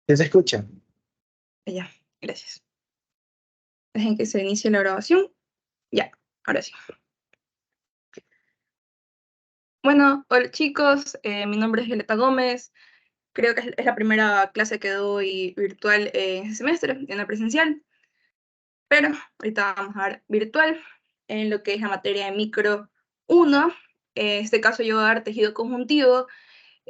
¿Ya se escucha? Ya, gracias. Dejen que se inicie la grabación. Ya, ahora sí. Bueno, hola chicos, mi nombre es Violeta Gómez. Creo que es la primera clase que doy virtual en este semestre, en la presencial. Pero ahorita vamos a ver virtual en lo que es la materia de micro 1. En este caso yo voy a dar tejido conjuntivo.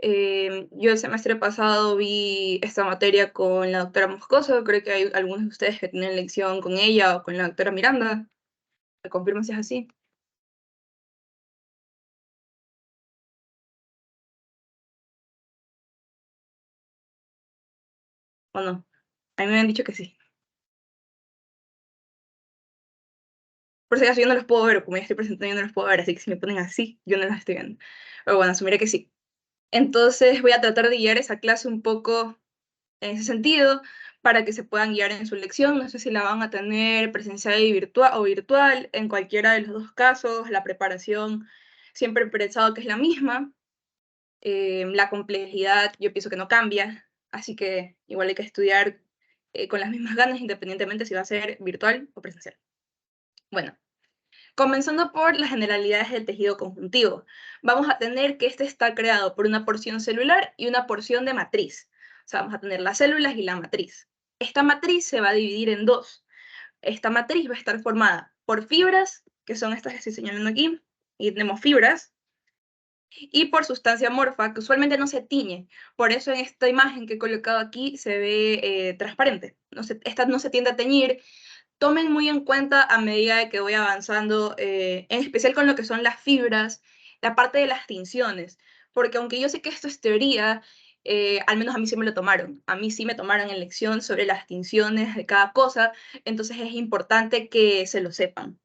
Yo el semestre pasado vi esta materia con la doctora Moscoso. Creo que hay algunos de ustedes que tienen lección con ella o con la doctora Miranda. ¿Me confirman si es así? ¿O no? A mí me han dicho que sí. Por si acaso yo no los puedo ver, o como ya estoy presentando yo no los puedo ver, así que si me ponen así, yo no las estoy viendo. Pero bueno, asumiré que sí. Entonces voy a tratar de guiar esa clase un poco en ese sentido, para que se puedan guiar en su lección. No sé si la van a tener presencial y virtual, en cualquiera de los dos casos. La preparación siempre he pensado que es la misma. La complejidad yo pienso que no cambia, así que igual hay que estudiar con las mismas ganas, independientemente si va a ser virtual o presencial. Bueno, comenzando por las generalidades del tejido conjuntivo. Vamos a tener que este está creado por una porción celular y una porción de matriz. O sea, vamos a tener las células y la matriz. Esta matriz se va a dividir en dos. Esta matriz va a estar formada por fibras, que son estas que estoy señalando aquí, y tenemos fibras, y por sustancia amorfa, que usualmente no se tiñe. Por eso en esta imagen que he colocado aquí se ve transparente. Esta no se tiende a teñir. Tomen muy en cuenta a medida de que voy avanzando, en especial con lo que son las fibras, la parte de las tinciones, porque aunque yo sé que esto es teoría, al menos a mí sí me lo tomaron. A mí sí me tomaron en lección sobre las tinciones de cada cosa, entonces es importante que se lo sepan.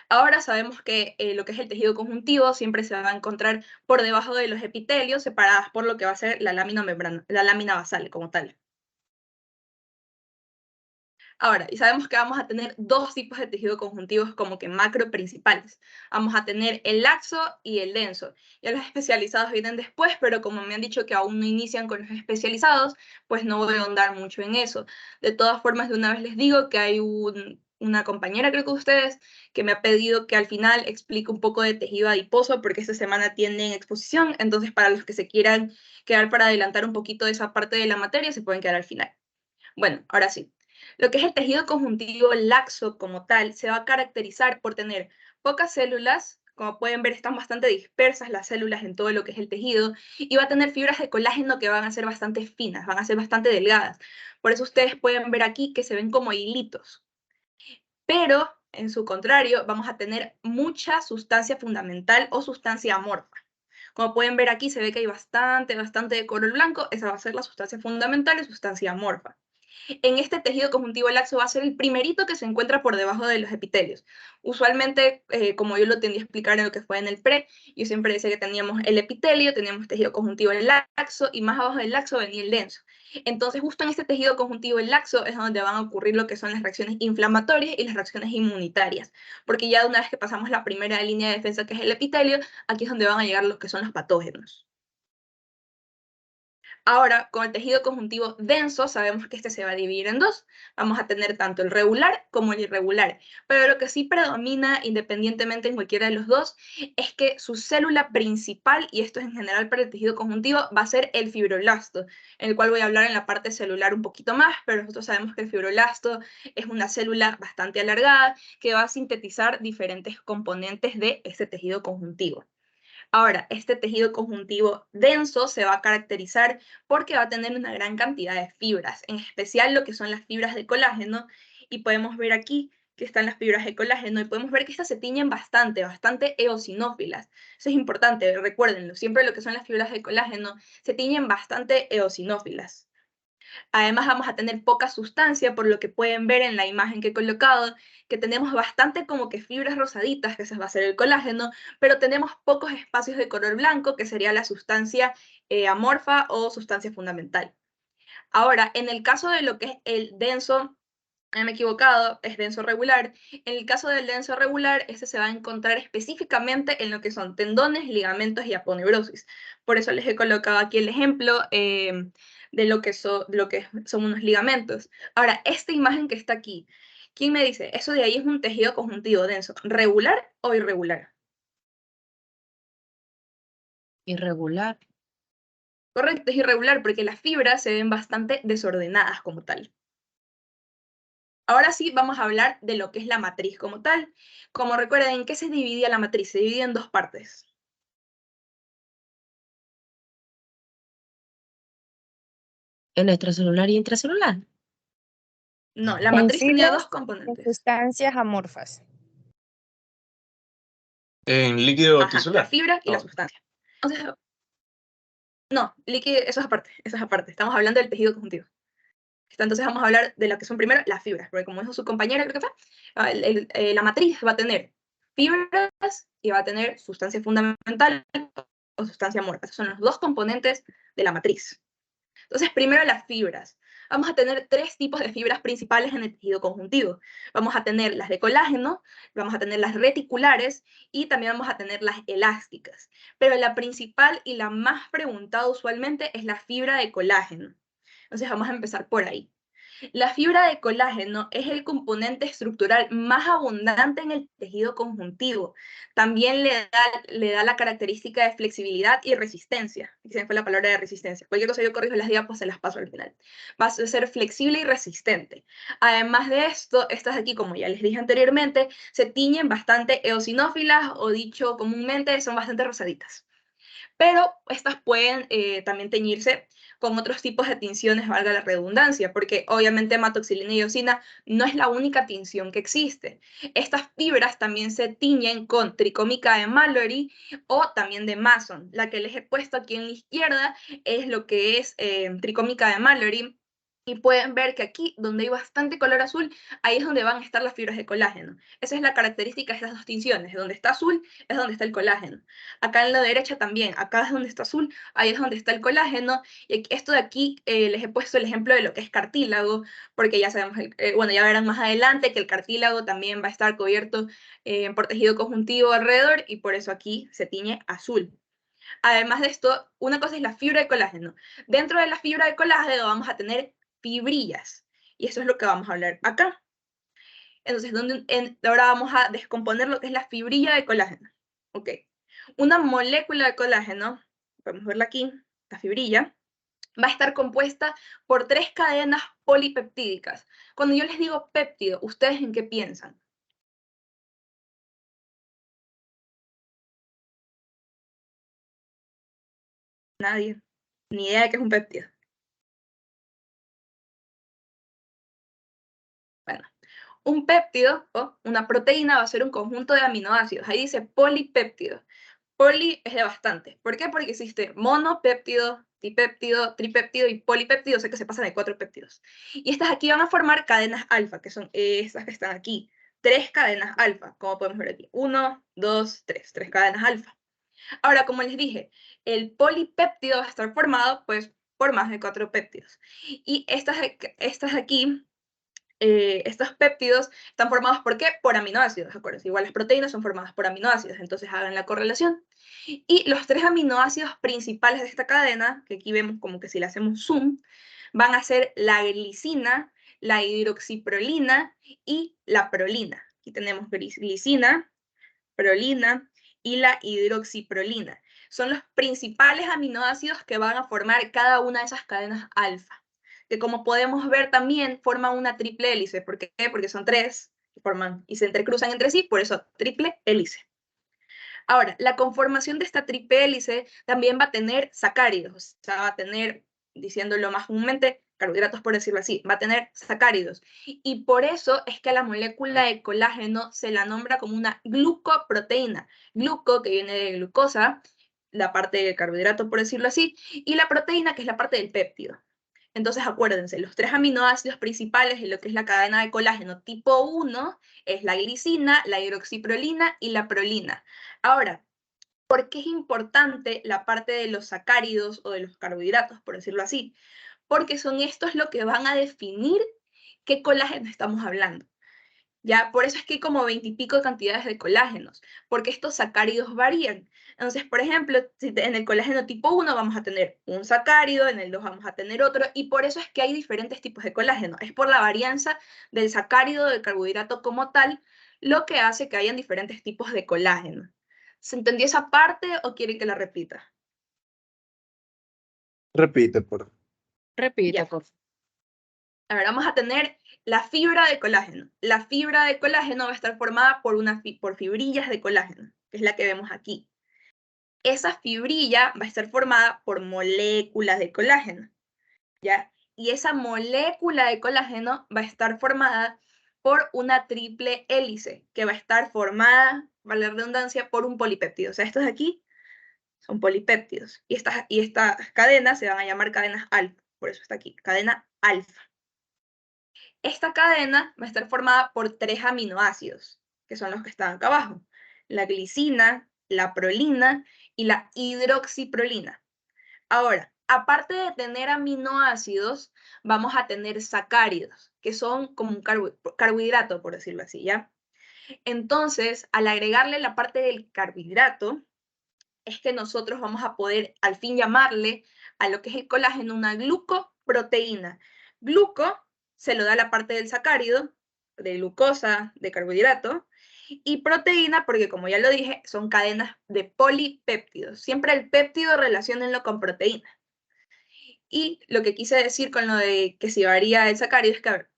Ahora sabemos que lo que es el tejido conjuntivo siempre se va a encontrar por debajo de los epitelios, separadas por lo que va a ser la lámina membrana, la lámina basal como tal. Ahora, y sabemos que vamos a tener dos tipos de tejido conjuntivos como que macro principales. Vamos a tener el laxo y el denso. Ya los especializados vienen después, pero como me han dicho que aún no inician con los especializados, pues no voy a ahondar mucho en eso. De todas formas, de una vez les digo que hay una compañera, creo que ustedes, que me ha pedido que al final explique un poco de tejido adiposo, porque esta semana tienen exposición, entonces para los que se quieran quedar para adelantar un poquito de esa parte de la materia, se pueden quedar al final. Bueno, ahora sí. Lo que es el tejido conjuntivo laxo como tal se va a caracterizar por tener pocas células, como pueden ver están bastante dispersas las células en todo lo que es el tejido, y va a tener fibras de colágeno que van a ser bastante finas, van a ser bastante delgadas. Por eso ustedes pueden ver aquí que se ven como hilitos. Pero, en su contrario, vamos a tener mucha sustancia fundamental o sustancia amorfa. Como pueden ver aquí, se ve que hay bastante de color blanco. Esa va a ser la sustancia fundamental y sustancia amorfa. En este tejido conjuntivo laxo va a ser el primerito que se encuentra por debajo de los epitelios. Usualmente, como yo lo tendí a explicar en lo que fue en el pre, yo siempre decía que teníamos el epitelio, teníamos tejido conjuntivo laxo y más abajo del laxo venía el denso. Entonces, justo en este tejido conjuntivo laxo es donde van a ocurrir lo que son las reacciones inflamatorias y las reacciones inmunitarias, porque ya una vez que pasamos la primera línea de defensa, que es el epitelio, aquí es donde van a llegar los que son los patógenos. Ahora, con el tejido conjuntivo denso, sabemos que este se va a dividir en dos. Vamos a tener tanto el regular como el irregular. Pero lo que sí predomina, independientemente en cualquiera de los dos, es que su célula principal, y esto es en general para el tejido conjuntivo, va a ser el fibroblasto, en el cual voy a hablar en la parte celular un poquito más, pero nosotros sabemos que el fibroblasto es una célula bastante alargada que va a sintetizar diferentes componentes de este tejido conjuntivo. Ahora, este tejido conjuntivo denso se va a caracterizar porque va a tener una gran cantidad de fibras, en especial lo que son las fibras de colágeno, y podemos ver aquí que están las fibras de colágeno y podemos ver que estas se tiñen bastante eosinófilas. Eso es importante, recuérdenlo, siempre lo que son las fibras de colágeno se tiñen bastante eosinófilas. Además vamos a tener poca sustancia, por lo que pueden ver en la imagen que he colocado, que tenemos bastante como que fibras rosaditas, que ese va a ser el colágeno, pero tenemos pocos espacios de color blanco, que sería la sustancia amorfa o sustancia fundamental. Ahora, en el caso de lo que es el denso, me he equivocado, es denso regular. En el caso del denso regular, este se va a encontrar específicamente en lo que son tendones, ligamentos y aponeurosis. Por eso les he colocado aquí el ejemplo de lo que son unos ligamentos. Ahora, esta imagen que está aquí, ¿quién me dice? Eso de ahí es un tejido conjuntivo denso, ¿regular o irregular? Irregular. Correcto, es irregular porque las fibras se ven bastante desordenadas como tal. Ahora sí vamos a hablar de lo que es la matriz como tal. Como recuerden, ¿en qué se dividía la matriz? Se divide en dos partes. ¿En extracelular y intracelular? No, la En matriz tenía dos fibras, en componentes. sustancias amorfas. En líquido Ajá, la tisular. fibra y la No. sustancia. Entonces, no, líquido, eso es aparte, eso es aparte. Estamos hablando del tejido conjuntivo. Entonces vamos a hablar de lo que son primero las fibras, porque como dijo su compañera, creo que fue, la matriz va a tener fibras y va a tener sustancia fundamental o sustancia amorfa. Esos son los dos componentes de la matriz. Entonces, primero las fibras. Vamos a tener tres tipos de fibras principales en el tejido conjuntivo. Vamos a tener las de colágeno, vamos a tener las reticulares y también vamos a tener las elásticas. Pero la principal y la más preguntada usualmente es la fibra de colágeno. Entonces vamos a empezar por ahí. La fibra de colágeno es el componente estructural más abundante en el tejido conjuntivo. También le da la característica de flexibilidad y resistencia. Y se me fue la palabra de resistencia. Cualquier cosa yo corrijo las diapos, se las paso al final. Va a ser flexible y resistente. Además de esto, estas de aquí, como ya les dije anteriormente, se tiñen bastante eosinófilas o dicho comúnmente, son bastante rosaditas. Pero estas pueden también teñirse con otros tipos de tinciones, valga la redundancia, porque obviamente hematoxilina y eosina no es la única tinción que existe. Estas fibras también se tiñen con tricómica de Mallory o también de Mason. La que les he puesto aquí en la izquierda es lo que es tricómica de Mallory. Y pueden ver que aquí, donde hay bastante color azul, ahí es donde van a estar las fibras de colágeno. Esa es la característica de estas dos tinciones. Donde está azul es donde está el colágeno. Acá en la derecha también, acá es donde está azul, ahí es donde está el colágeno. Y esto de aquí les he puesto el ejemplo de lo que es cartílago, porque ya sabemos, bueno, ya verán más adelante que el cartílago también va a estar cubierto por tejido conjuntivo alrededor y por eso aquí se tiñe azul. Además de esto, una cosa es la fibra de colágeno. Dentro de la fibra de colágeno vamos a tener fibrillas. Y eso es lo que vamos a hablar acá. Entonces, ahora vamos a descomponer lo que es la fibrilla de colágeno. Ok. Una molécula de colágeno, podemos verla aquí, la fibrilla, va a estar compuesta por 3 cadenas polipeptídicas. Cuando yo les digo péptido, ¿ustedes en qué piensan? Nadie. Ni idea de qué es un péptido. Bueno, un péptido o una proteína va a ser un conjunto de aminoácidos. Ahí dice polipéptido. Poli es de bastante. ¿Por qué? Porque existe monopéptido, dipéptido, tripéptido y polipéptido, o sea que se pasan de 4 péptidos. Y estas aquí van a formar cadenas alfa, que son estas que están aquí. 3 cadenas alfa, como podemos ver aquí. 1, 2, 3. 3 cadenas alfa. Ahora, como les dije, el polipéptido va a estar formado pues por más de 4 péptidos. Y estas aquí estos péptidos están formados ¿por qué? Por aminoácidos, ¿de acuerdo? Igual las proteínas son formadas por aminoácidos, entonces hagan la correlación. Y los 3 aminoácidos principales de esta cadena, que aquí vemos como que si le hacemos zoom, van a ser la glicina, la hidroxiprolina y la prolina. Aquí tenemos glicina, prolina y la hidroxiprolina. Son los principales aminoácidos que van a formar cada una de esas cadenas alfa, que como podemos ver también forman una triple hélice. ¿Por qué? Porque son 3 que forman y se entrecruzan entre sí, por eso triple hélice. Ahora, la conformación de esta triple hélice también va a tener sacáridos, o sea, va a tener, diciéndolo más comúnmente, carbohidratos por decirlo así, va a tener sacáridos. Y por eso es que a la molécula de colágeno se la nombra como una glucoproteína. Gluco, que viene de glucosa, la parte del carbohidrato por decirlo así, y la proteína, que es la parte del péptido. Entonces acuérdense, los 3 aminoácidos principales en lo que es la cadena de colágeno tipo 1 es la glicina, la hidroxiprolina y la prolina. Ahora, ¿por qué es importante la parte de los sacáridos o de los carbohidratos, por decirlo así? Porque son estos lo que van a definir qué colágeno estamos hablando. Ya, por eso es que hay como 20 y pico de cantidades de colágenos, porque estos sacáridos varían. Entonces, por ejemplo, en el colágeno tipo 1 vamos a tener un sacárido, en el 2 vamos a tener otro, y por eso es que hay diferentes tipos de colágeno. Es por la varianza del sacárido, del carbohidrato como tal, lo que hace que hayan diferentes tipos de colágeno. ¿Se entendió esa parte o quieren que la repita? Repite, por favor. Repite, Ya. por favor. A ver, vamos a tener la fibra de colágeno. La fibra de colágeno va a estar formada por fibrillas de colágeno, que es la que vemos aquí. Esa fibrilla va a estar formada por moléculas de colágeno, ¿ya? Y esa molécula de colágeno va a estar formada por una triple hélice, que va a estar formada, vale la redundancia, por un polipéptido. O sea, estos de aquí son polipéptidos. Y estas cadenas se van a llamar cadenas alfa, por eso está aquí, cadena alfa. Esta cadena va a estar formada por 3 aminoácidos, que son los que están acá abajo: la glicina, la prolina y la hidroxiprolina. Ahora, aparte de tener aminoácidos, vamos a tener sacáridos, que son como un carbohidrato, por decirlo así, ¿ya? Entonces, al agregarle la parte del carbohidrato, es que nosotros vamos a poder al fin llamarle a lo que es el colágeno una glucoproteína. Gluco se lo da la parte del sacárido, de glucosa, de carbohidrato, y proteína, porque como ya lo dije, son cadenas de polipéptidos. Siempre el péptido relaciónenlo con proteína. Y lo que quise decir con lo de que si varía el sacárido es que, a ver,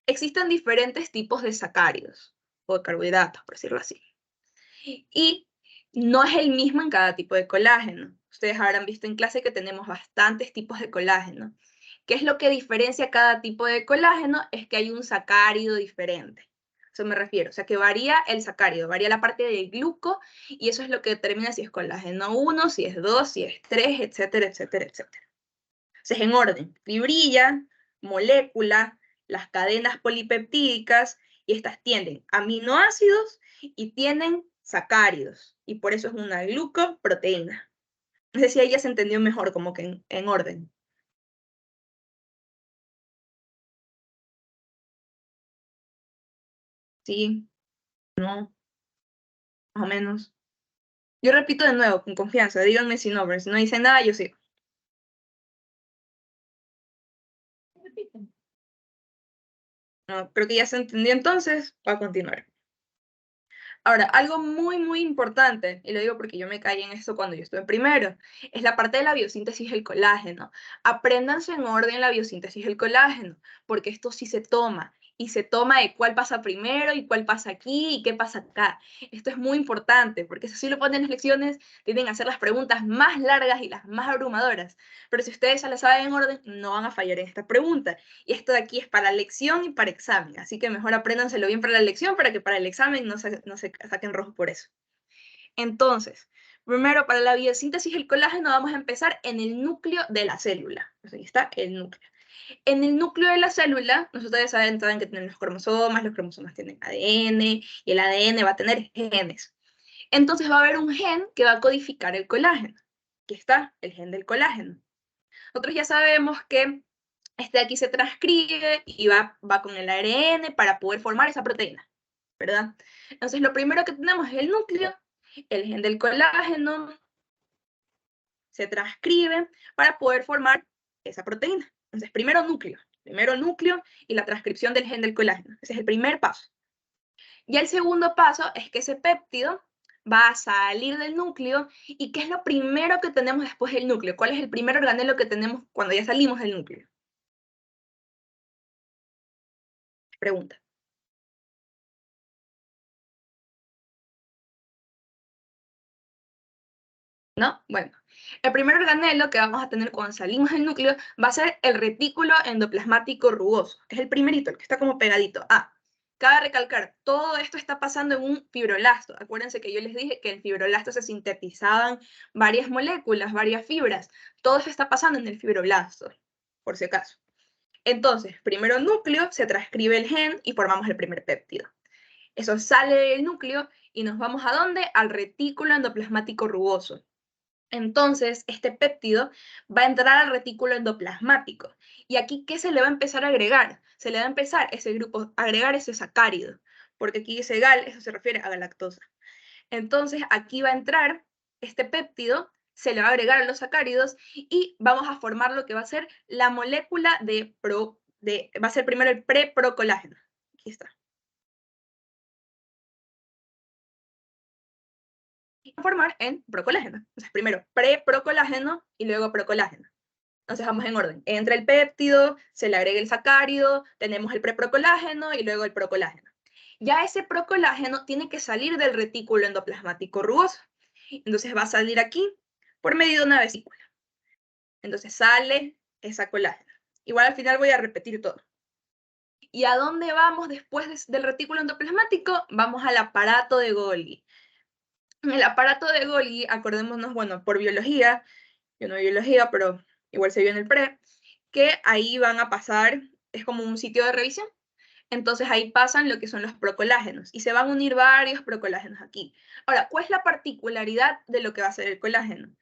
existen diferentes tipos de sacáridos, o de carbohidratos, por decirlo así. Y no es el mismo en cada tipo de colágeno. Ustedes habrán visto en clase que tenemos bastantes tipos de colágeno. ¿Qué es lo que diferencia cada tipo de colágeno? Es que hay un sacárido diferente. A eso me refiero. O sea, que varía el sacárido, varía la parte del gluco, y eso es lo que determina si es colágeno 1, si es 2, si es 3, etcétera, etcétera, etcétera. Entonces, en orden: fibrilla, molécula, las cadenas polipeptídicas, y estas tienen aminoácidos y tienen sacáridos, y por eso es una glucoproteína. No sé si ahí ya se entendió mejor, como que en orden. ¿Sí? ¿No? Más o menos. Yo repito de nuevo, con confianza, díganme si no, pero si no dicen nada, yo sigo. No, creo que ya se entendió, entonces voy a continuar. Ahora, algo muy, muy importante, y lo digo porque yo me caí en esto cuando yo estuve en primero, es la parte de la biosíntesis del colágeno. Apréndanse en orden la biosíntesis del colágeno, porque esto sí se toma, y se toma de cuál pasa primero, y cuál pasa aquí, y qué pasa acá. Esto es muy importante, porque si así lo ponen en las lecciones, tienden a hacer las preguntas más largas y las más abrumadoras. Pero si ustedes ya las saben en orden, no van a fallar en esta pregunta. Y esto de aquí es para lección y para examen, así que mejor apréndanselo bien para la lección para que para el examen no se saquen rojo por eso. Entonces, primero, para la biosíntesis del colágeno vamos a empezar en el núcleo de la célula. Pues ahí está el núcleo. En el núcleo de la célula, nosotros saben que tienen los cromosomas tienen ADN, y el ADN va a tener genes. Entonces va a haber un gen que va a codificar el colágeno. Aquí está el gen del colágeno. Nosotros ya sabemos que este de aquí se transcribe y va con el ARN para poder formar esa proteína, ¿verdad? Entonces, lo primero que tenemos es el núcleo, el gen del colágeno se transcribe para poder formar esa proteína. Entonces, primero núcleo y la transcripción del gen del colágeno. Ese es el primer paso. Y el segundo paso es que ese péptido va a salir del núcleo. ¿Y qué es lo primero que tenemos después del núcleo? ¿Cuál es el primer organelo que tenemos cuando ya salimos del núcleo? Pregunta. ¿No? Bueno, el primer organelo que vamos a tener cuando salimos del núcleo va a ser el retículo endoplasmático rugoso. Es el primerito, el que está como pegadito. Cabe recalcar, todo esto está pasando en un fibroblasto. Acuérdense que yo les dije que en el fibroblasto se sintetizaban varias moléculas, varias fibras. Todo eso está pasando en el fibroblasto, por si acaso. Entonces, primero núcleo, se transcribe el gen y formamos el primer péptido. Eso sale del núcleo y nos vamos ¿a dónde? Al retículo endoplasmático rugoso. Entonces, este péptido va a entrar al retículo endoplasmático. ¿Y aquí qué se le va a empezar a agregar? Se le va a empezar ese grupo, agregar ese sacárido, porque aquí dice gal, eso se refiere a galactosa. Entonces, aquí va a entrar este péptido, se le va a agregar a los sacáridos y vamos a formar lo que va a ser la molécula va a ser primero el preprocolágeno. Aquí está. Y va a formar en procolágeno. Entonces, primero preprocolágeno y luego procolágeno. Entonces vamos en orden. Entra el péptido, se le agrega el sacárido, tenemos el preprocolágeno y luego el procolágeno. Ya ese procolágeno tiene que salir del retículo endoplasmático rugoso. Entonces va a salir aquí por medio de una vesícula. Entonces sale esa colágeno. Igual al final voy a repetir todo. ¿Y a dónde vamos después del retículo endoplasmático? Vamos al aparato de Golgi. En el aparato de Golgi, acordémonos, bueno, por biología, yo no biología, pero igual se vio en el pre, que ahí van a pasar, es como un sitio de revisión. Entonces ahí pasan lo que son los procolágenos y se van a unir varios procolágenos aquí. Ahora, ¿cuál es la particularidad de lo que va a ser el colágeno?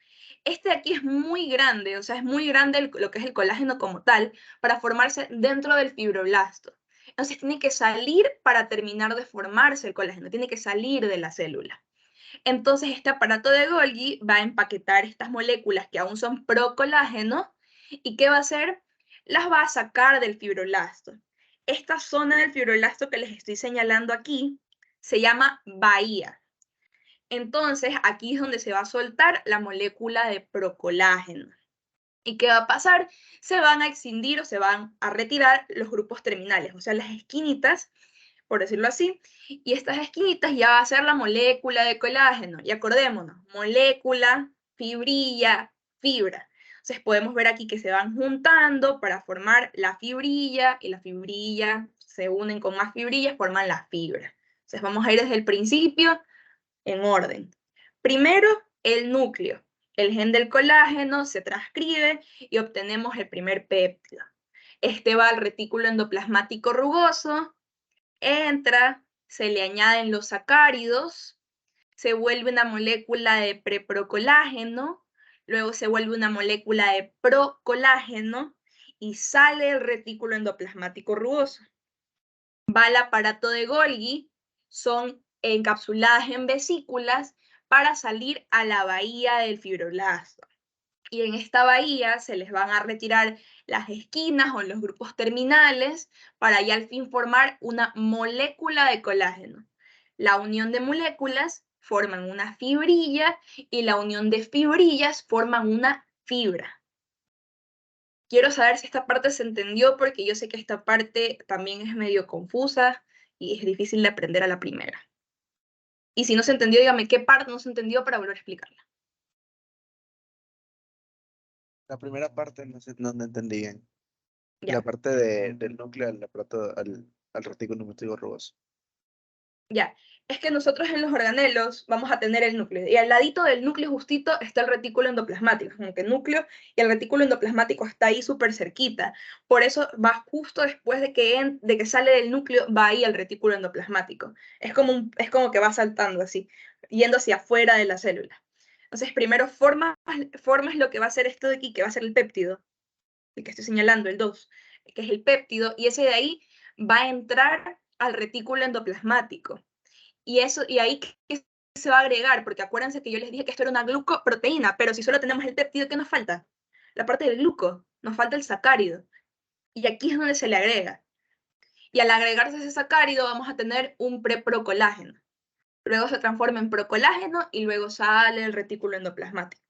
Este de aquí es muy grande, o sea, es muy grande lo que es el colágeno como tal para formarse dentro del fibroblasto. Entonces tiene que salir para terminar de formarse el colágeno, tiene que salir de la célula. Entonces este aparato de Golgi va a empaquetar estas moléculas que aún son procolágeno y ¿qué va a hacer? Las va a sacar del fibroblasto. Esta zona del fibroblasto que les estoy señalando aquí se llama bahía. Entonces aquí es donde se va a soltar la molécula de procolágeno. ¿Y qué va a pasar? Se van a excindir o se van a retirar los grupos terminales, o sea, las esquinitas, por decirlo así, y estas esquinitas ya va a ser la molécula de colágeno. Y acordémonos, molécula, fibrilla, fibra. Entonces podemos ver aquí que se van juntando para formar la fibrilla y la fibrilla se unen con más fibrillas, forman la fibra. Entonces vamos a ir desde el principio en orden. Primero, el núcleo. El gen del colágeno se transcribe y obtenemos el primer péptido. Este va al retículo endoplasmático rugoso, entra, se le añaden los sacáridos, se vuelve una molécula de preprocolágeno, luego se vuelve una molécula de procolágeno y sale el retículo endoplasmático rugoso. Va al aparato de Golgi, son encapsuladas en vesículas para salir a la bahía del fibroblasto. Y en esta bahía se les van a retirar las esquinas o los grupos terminales para ya al fin formar una molécula de colágeno. La unión de moléculas forman una fibrilla y la unión de fibrillas forman una fibra. Quiero saber si esta parte se entendió porque yo sé que esta parte también es medio confusa y es difícil de aprender a la primera. Y si no se entendió, dígame qué parte no se entendió para volver a explicarla. La primera parte no entendí bien. Ya. La parte del núcleo al retículo endoplasmático rugoso. Ya, es que nosotros en los organelos vamos a tener el núcleo y al ladito del núcleo justito está el retículo endoplasmático, como que el núcleo y el retículo endoplasmático está ahí súper cerquita. Por eso va justo después de que sale del núcleo, va ahí al retículo endoplasmático. Es como que va saltando así, yendo hacia afuera de la célula. Entonces primero formas lo que va a ser esto de aquí, que va a ser el péptido, el que estoy señalando, el 2, que es el péptido, y ese de ahí va a entrar al retículo endoplasmático. Y ahí ¿qué se va a agregar? Porque acuérdense que yo les dije que esto era una glucoproteína, pero si solo tenemos el péptido, ¿qué nos falta? La parte del gluco, nos falta el sacárido. Y aquí es donde se le agrega. Y al agregarse ese sacárido vamos a tener un preprocolágeno. Luego se transforma en procolágeno y luego sale el retículo endoplasmático.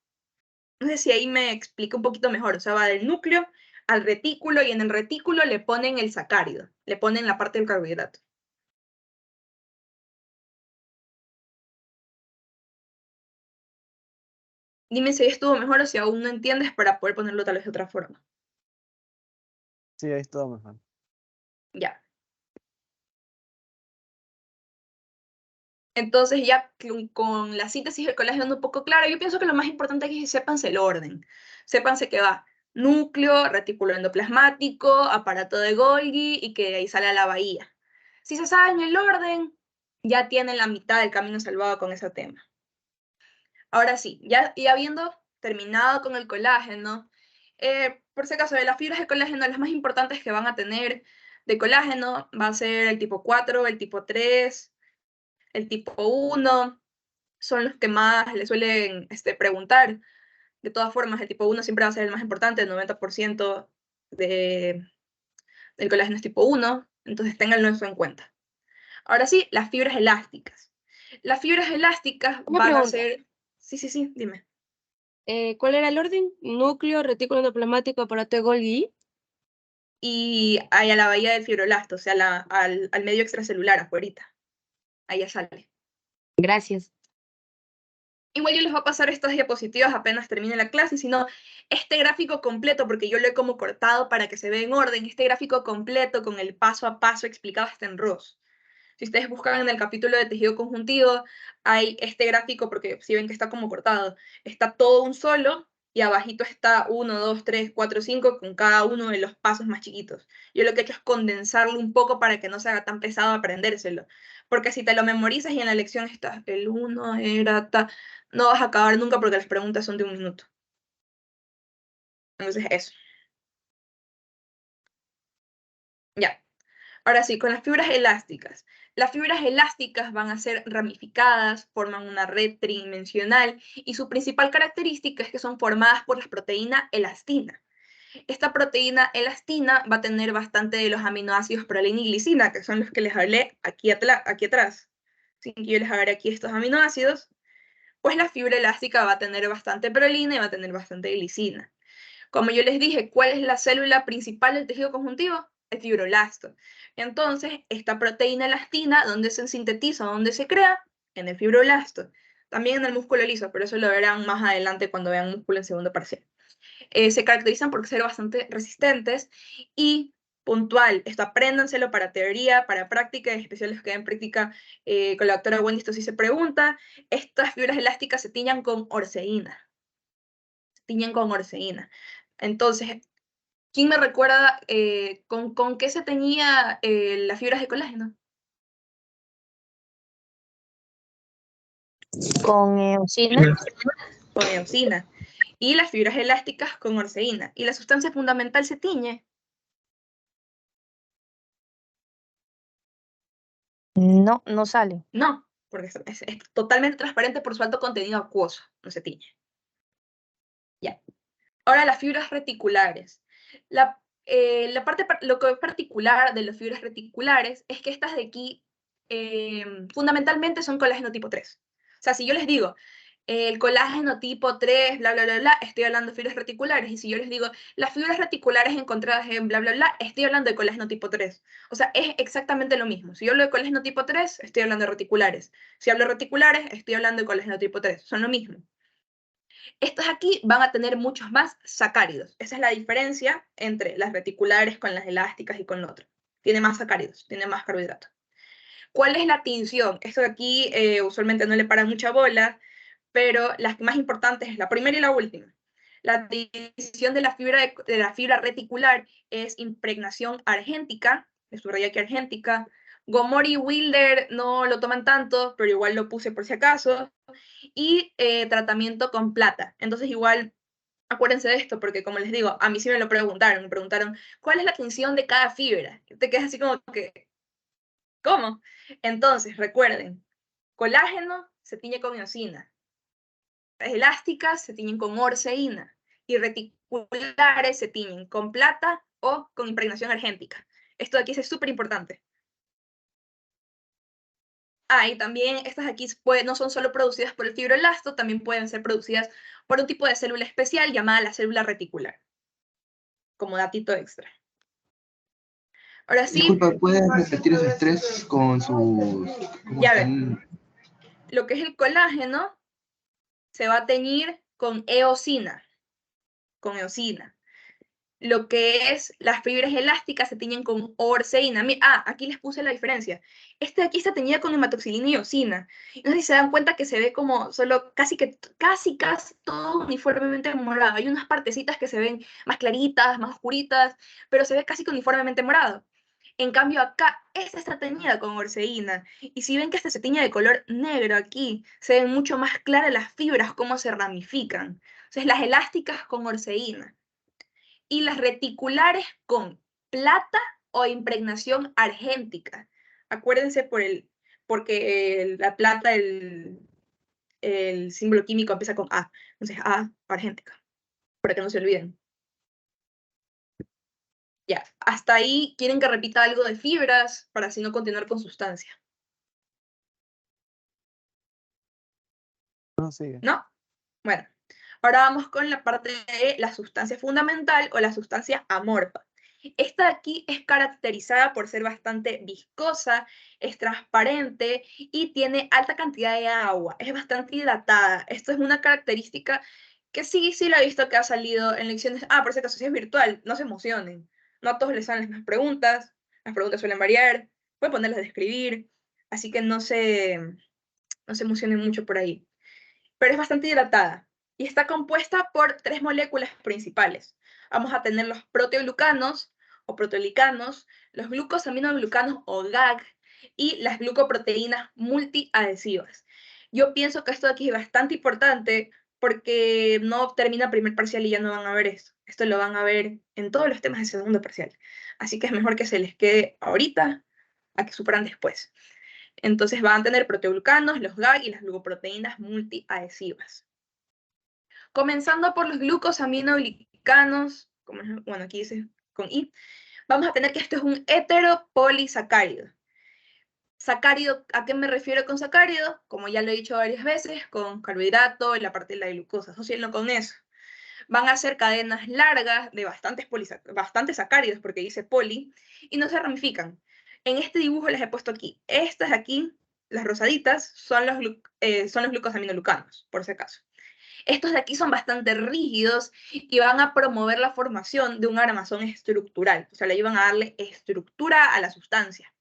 No sé si ahí me explico un poquito mejor. O sea, va del núcleo al retículo y en el retículo le ponen el sacárido, le ponen la parte del carbohidrato. Dime si ahí estuvo mejor o si aún no entiendes para poder ponerlo tal vez de otra forma. Sí, ahí está mejor. Ya. Entonces ya con la síntesis del colágeno un poco clara, yo pienso que lo más importante aquí es que sépanse el orden. Sépanse que va núcleo, retículo endoplasmático, aparato de Golgi y que de ahí sale a la bahía. Si se saben el orden, ya tienen la mitad del camino salvado con ese tema. Ahora sí, ya viendo terminado con el colágeno. Por si acaso, de las fibras de colágeno, las más importantes que van a tener de colágeno va a ser el tipo 4, el tipo 3, el tipo 1, son los que más le suelen preguntar. De todas formas, el tipo 1 siempre va a ser el más importante, el 90% del colágeno es tipo 1, entonces ténganlo eso en cuenta. Ahora sí, las fibras elásticas. Las fibras elásticas Una van a pregunta. ser... Sí, dime. ¿Cuál era el orden? Núcleo, retículo endoplasmático, aparato de Golgi. Y ahí a la bahía del fibroblasto, o sea, al medio extracelular, afuera. Ahí ya sale. Gracias. Igual yo les voy a pasar estas diapositivas apenas termine la clase, sino este gráfico completo, porque yo lo he como cortado para que se vea en orden, este gráfico completo con el paso a paso explicado hasta en ROS. Si ustedes buscan en el capítulo de tejido conjuntivo, hay este gráfico, porque si ven que está como cortado, está todo un solo, y abajito está 1, 2, 3, 4, 5, con cada uno de los pasos más chiquitos. Yo lo que he hecho es condensarlo un poco para que no se haga tan pesado aprendérselo. Porque si te lo memorizas y en la lección está, el 1 era ta, no vas a acabar nunca porque las preguntas son de 1 minuto. Entonces, eso. Ya. Ahora sí, con las fibras elásticas. Las fibras elásticas van a ser ramificadas, forman una red tridimensional y su principal característica es que son formadas por la proteína elastina. Esta proteína elastina va a tener bastante de los aminoácidos prolina y glicina, que son los que les hablé aquí atrás. Sin que yo les hablé aquí estos aminoácidos, pues la fibra elástica va a tener bastante prolina y va a tener bastante glicina. Como yo les dije, ¿cuál es la célula principal del tejido conjuntivo? El fibroblasto. Entonces, esta proteína elastina, ¿dónde se sintetiza? ¿Dónde se crea? En el fibroblasto. También en el músculo liso, pero eso lo verán más adelante cuando vean músculo en segundo parcial. Se caracterizan por ser bastante resistentes y puntual. Esto apréndanselo para teoría, para práctica, en especial los que den práctica con la doctora Wendy, esto sí se pregunta. Estas fibras elásticas se tiñan con orceína. Se tiñen con orceína. Entonces, ¿quién me recuerda con qué se teñía las fibras de colágeno? Con eosina. Con eosina. Y las fibras elásticas con orceína. ¿Y la sustancia fundamental se tiñe? No, no sale. No, porque es totalmente transparente por su alto contenido acuoso. No se tiñe. Ya. Ahora las fibras reticulares. Lo que es particular de las fibras reticulares es que estas de aquí fundamentalmente son colágeno tipo 3. O sea, si yo les digo el colágeno tipo 3, bla, bla, bla, bla, estoy hablando de fibras reticulares. Y si yo les digo las fibras reticulares encontradas en bla, bla, bla, estoy hablando de colágeno tipo 3. O sea, es exactamente lo mismo. Si yo hablo de colágeno tipo 3, estoy hablando de reticulares. Si hablo de reticulares, estoy hablando de colágeno tipo 3. Son lo mismo. Estas aquí van a tener muchos más sacáridos. Esa es la diferencia entre las reticulares con las elásticas y con la otra. Tiene más sacáridos, tiene más carbohidratos. ¿Cuál es la tinción? Esto de aquí usualmente no le paran mucha bola, pero las más importantes es la primera y la última. La tinción de la fibra reticular es impregnación argéntica, de subraya aquí argéntica. Gomori y Wilder no lo toman tanto, pero igual lo puse por si acaso. Y tratamiento con plata. Entonces igual, acuérdense de esto, porque como les digo, a mí sí me preguntaron, ¿cuál es la tinción de cada fibra? Te quedas así como que, ¿cómo? Entonces, recuerden, colágeno se tiñe con eosina, elásticas se tiñen con orceína y reticulares se tiñen con plata o con impregnación argéntica. Esto de aquí es súper importante. Y también estas aquí no son solo producidas por el fibroblasto, también pueden ser producidas por un tipo de célula especial llamada la célula reticular, como datito extra. Ahora sí. Disculpa, ¿puedes repetir esos tres con sus... Ya ven, lo que es el colágeno se va a teñir con eosina, Lo que es las fibras elásticas se tiñen con orceína. Aquí les puse la diferencia. Este de aquí está teñida con hematoxilina y eosina. No sé si se dan cuenta que se ve como solo casi todo uniformemente morado. Hay unas partecitas que se ven más claritas, más oscuritas, pero se ve casi que uniformemente morado. En cambio acá, esta está teñida con orceína. Y si ven que esta se tiñe de color negro aquí, se ven mucho más claras las fibras, cómo se ramifican. Entonces, las elásticas con orceína y las reticulares con plata o impregnación argéntica. Acuérdense porque la plata, el símbolo químico empieza con A. Entonces, A, argéntica, para que no se olviden. Ya, hasta ahí quieren que repita algo de fibras para así no continuar con sustancia. No, sigue. ¿No? Bueno, ahora vamos con la parte de la sustancia fundamental o la sustancia amorfa. Esta de aquí es caracterizada por ser bastante viscosa, es transparente y tiene alta cantidad de agua, es bastante hidratada. Esto es una característica que sí la he visto que ha salido en lecciones. Por si acaso, si es virtual, no se emocionen. No a todos les salen las mismas preguntas, las preguntas suelen variar, pueden ponerlas de escribir, así que no se emocionen mucho por ahí. Pero es bastante hidratada y está compuesta por 3 moléculas principales. Vamos a tener los proteoglucanos o proteoglicanos, los glucosaminoglucanos o GAG y las glucoproteínas multiadhesivas. Yo pienso que esto de aquí es bastante importante porque no termina primer parcial y ya no van a ver esto. Esto lo van a ver en todos los temas de segundo parcial. Así que es mejor que se les quede ahorita a que superan después. Entonces van a tener proteoglucanos, los GAG y las glucoproteínas multiadhesivas. Comenzando por los glucosaminoglicanos, bueno, aquí dice con I, vamos a tener que esto es un heteropolisacárido. Sacárido, ¿a qué me refiero con sacárido? Como ya lo he dicho varias veces, con carbohidrato y la parte de la glucosa, asocienlo con eso. Van a ser cadenas largas de bastantes sacáridos, porque dice poli, y no se ramifican. En este dibujo les he puesto aquí. Estas de aquí, las rosaditas, son los glucosaminoglucanos, por si acaso. Estos de aquí son bastante rígidos y van a promover la formación de un armazón estructural. O sea, le ayudan a darle estructura a la sustancia.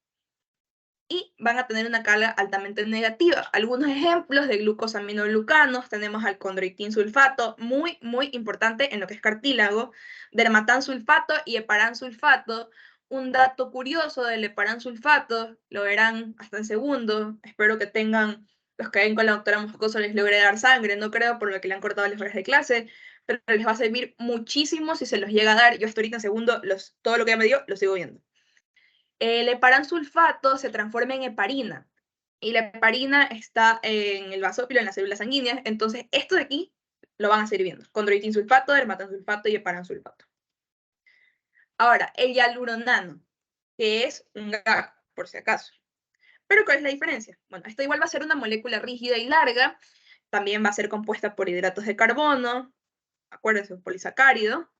Y van a tener una carga altamente negativa. Algunos ejemplos de glucosaminoglucanos tenemos al condroitinsulfato, muy importante en lo que es cartílago, dermatansulfato y heparansulfato. Un dato curioso del heparansulfato, lo verán hasta en segundo, espero que tengan, los que ven con la doctora Moscoso les logre dar sangre, no creo por lo que le han cortado las horas de clase, pero les va a servir muchísimo si se los llega a dar. Yo hasta ahorita en segundo, todo lo que ya me dio, lo sigo viendo. El heparansulfato se transforma en heparina y la heparina está en el basófilo, en las células sanguíneas, entonces esto de aquí lo van a seguir viendo, condroitinsulfato, dermatansulfato y heparansulfato. Ahora, el hialuronano, que es un GAG, por si acaso. ¿Pero cuál es la diferencia? Bueno, esto igual va a ser una molécula rígida y larga, también va a ser compuesta por hidratos de carbono, acuérdense, un polisacárido,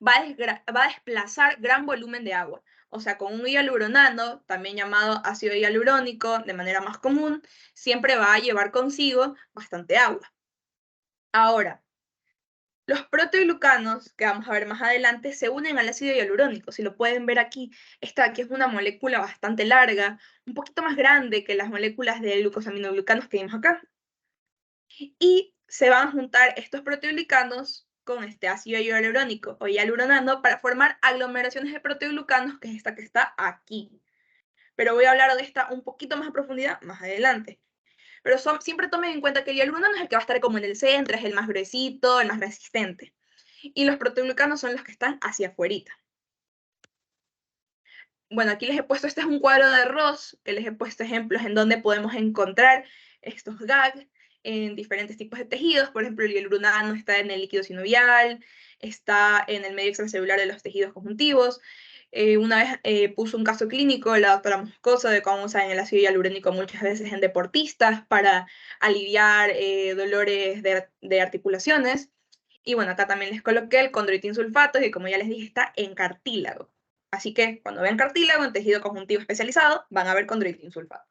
va a desplazar gran volumen de agua. O sea, con un hialuronano, también llamado ácido hialurónico, de manera más común, siempre va a llevar consigo bastante agua. Ahora, los proteoglucanos, que vamos a ver más adelante, se unen al ácido hialurónico. Si lo pueden ver aquí, esta aquí es una molécula bastante larga, un poquito más grande que las moléculas de glucosaminoglucanos que vimos acá. Y se van a juntar estos proteoglicanos con este ácido hialurónico o hialuronano para formar aglomeraciones de proteoglucanos, que es esta que está aquí. Pero voy a hablar de esta un poquito más a profundidad más adelante. Pero siempre tomen en cuenta que el hialuronano es el que va a estar como en el centro, es el más gruesito, el más resistente. Y los proteoglucanos son los que están hacia afuera. Bueno, aquí les he puesto, este es un cuadro de Ross, que les he puesto ejemplos en donde podemos encontrar estos GAG en diferentes tipos de tejidos. Por ejemplo, el hialuronano está en el líquido sinovial, está en el medio extracelular de los tejidos conjuntivos. Una vez puso un caso clínico la doctora Moscoso de cómo usan el ácido hialurónico muchas veces en deportistas para aliviar dolores de articulaciones. Y bueno, acá también les coloqué el condroitinsulfato, que como ya les dije está en cartílago. Así que cuando vean cartílago en tejido conjuntivo especializado, van a ver condroitinsulfato.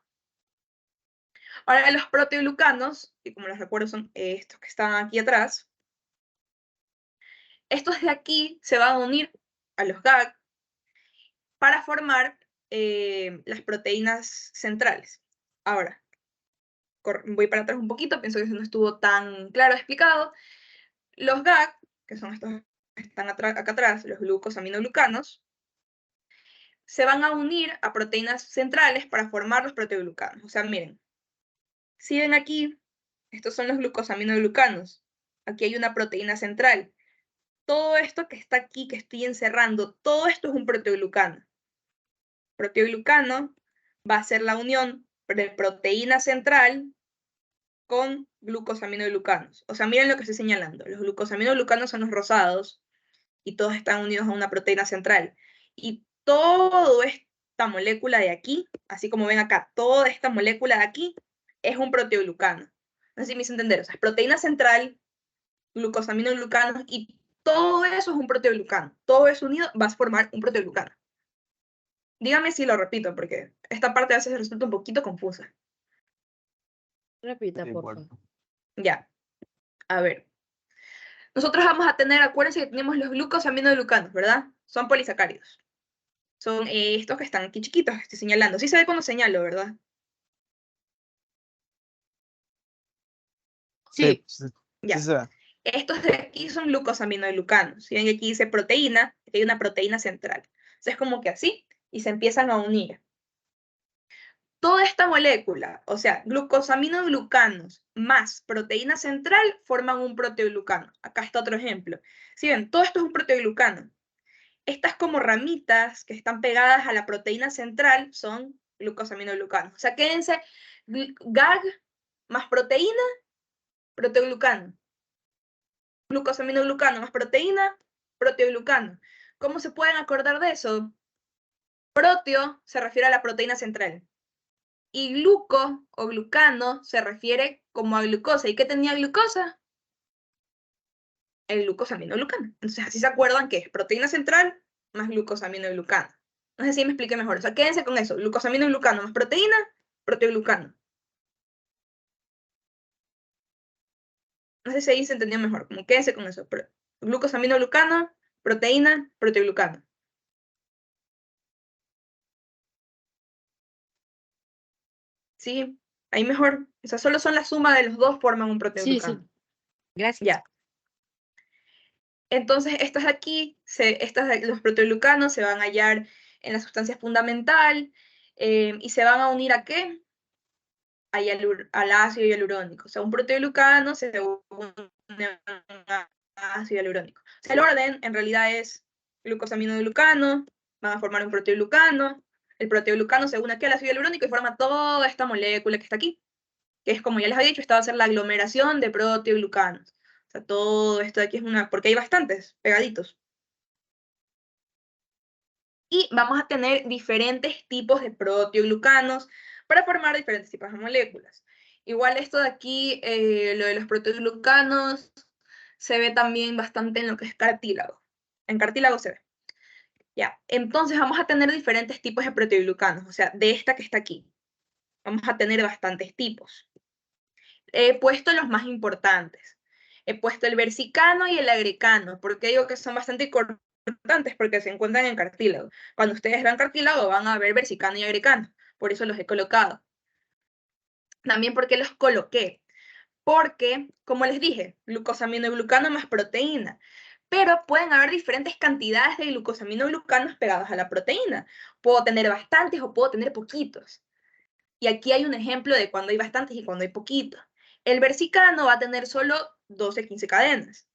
Ahora, los proteoglucanos, que como les recuerdo son estos que están aquí atrás, estos de aquí se van a unir a los GAG para formar las proteínas centrales. Ahora, voy para atrás un poquito, pienso que eso no estuvo tan claro explicado. Los GAG, que son estos que están acá atrás, los glucosaminoglucanos, se van a unir a proteínas centrales para formar los proteoglucanos. O sea, miren, si ven aquí, estos son los glucosaminoglucanos. aquí hay una proteína central. Todo esto que está aquí, que estoy encerrando, todo esto es un proteoglucano. Proteoglucano va a ser la unión de proteína central con glucosaminoglucanos. O sea, miren lo que estoy señalando. Los glucosaminoglucanos son los rosados y todos están unidos a una proteína central. Y toda esta molécula de aquí, así como ven acá, toda esta molécula de aquí es un proteoglucano. No sé si me hice entender. O sea, es proteína central, glucosaminoglucanos y todo eso es un proteoglucano. Todo eso unido va a formar un proteoglucano. Dígame si lo repito, porque esta parte a veces resulta un poquito confusa. Repita, Sí, por bueno. favor. Ya, a ver. Nosotros vamos a tener, acuérdense que tenemos los glucosaminoglucanos, ¿verdad? Son polisacáridos. Son estos que están aquí chiquitos, que estoy señalando. Sí se ve cuando señalo, ¿verdad? Sí, Sí, Ya. sí se ve. Estos de aquí son glucosaminoglucanos. Si ven que aquí dice proteína, hay una proteína central. Entonces es como que así, y se empiezan a unir. Toda esta molécula, o sea, glucosaminoglucanos más proteína central, forman un proteoglucano. Acá está otro ejemplo. Si ven, todo esto es un proteoglucano. Estas como ramitas que están pegadas a la proteína central son glucosaminoglucanos. O sea, quédense GAG más proteína, proteoglucano. Glucosaminoglucano más proteína, proteoglucano. ¿Cómo se pueden acordar de eso? Proteo se refiere a la proteína central. Y gluco o glucano se refiere como a glucosa. ¿Y qué tenía glucosa? El glucosaminoglucano. Entonces así se acuerdan que es proteína central más glucosaminoglucano. No sé si me expliqué mejor. O sea, quédense con eso. Glucosaminoglucano más proteína, proteoglucano. No sé si ahí se entendió mejor. Como quédense con eso. Glucosaminoglucano, proteína, proteoglucano. ¿Sí? Ahí mejor. O sea, solo son la suma de los dos forman un sí, proteoglucano. sí. Gracias. Ya. Entonces, estas de aquí, los proteoglucanos se van a hallar en la sustancia fundamental y se van a unir ¿a qué? Al ácido hialurónico. O sea, un proteoglucano se une a ácido hialurónico. O sea, el orden en realidad es glucosaminoglucano, van a formar un proteoglucano, el proteoglucano se une aquí al ácido hialurónico y forma toda esta molécula que está aquí, que es, como ya les había dicho, esta va a ser la aglomeración de proteoglucanos. O sea, todo esto de aquí es porque hay bastantes pegaditos. Y vamos a tener diferentes tipos de proteoglucanos para formar diferentes tipos de moléculas. Igual esto de aquí, lo de los proteoglucanos, se ve también bastante en lo que es cartílago. En cartílago se ve. Ya, entonces vamos a tener diferentes tipos de proteoglucanos, o sea, de esta que está aquí. Vamos a tener bastantes tipos. He puesto los más importantes. He puesto el versicano y el agrecano, porque digo que son bastante importantes porque se encuentran en cartílago. Cuando ustedes vean cartílago van a ver versicano y agrecano, por eso los he colocado. También porque los coloqué, porque, como les dije, glucosaminoglucano más proteína, pero pueden haber diferentes cantidades de glucosaminoglucanos pegados a la proteína. Puedo tener bastantes o puedo tener poquitos. Y aquí hay un ejemplo de cuando hay bastantes y cuando hay poquitos. El versicano va a tener solo 12, 15 cadenas.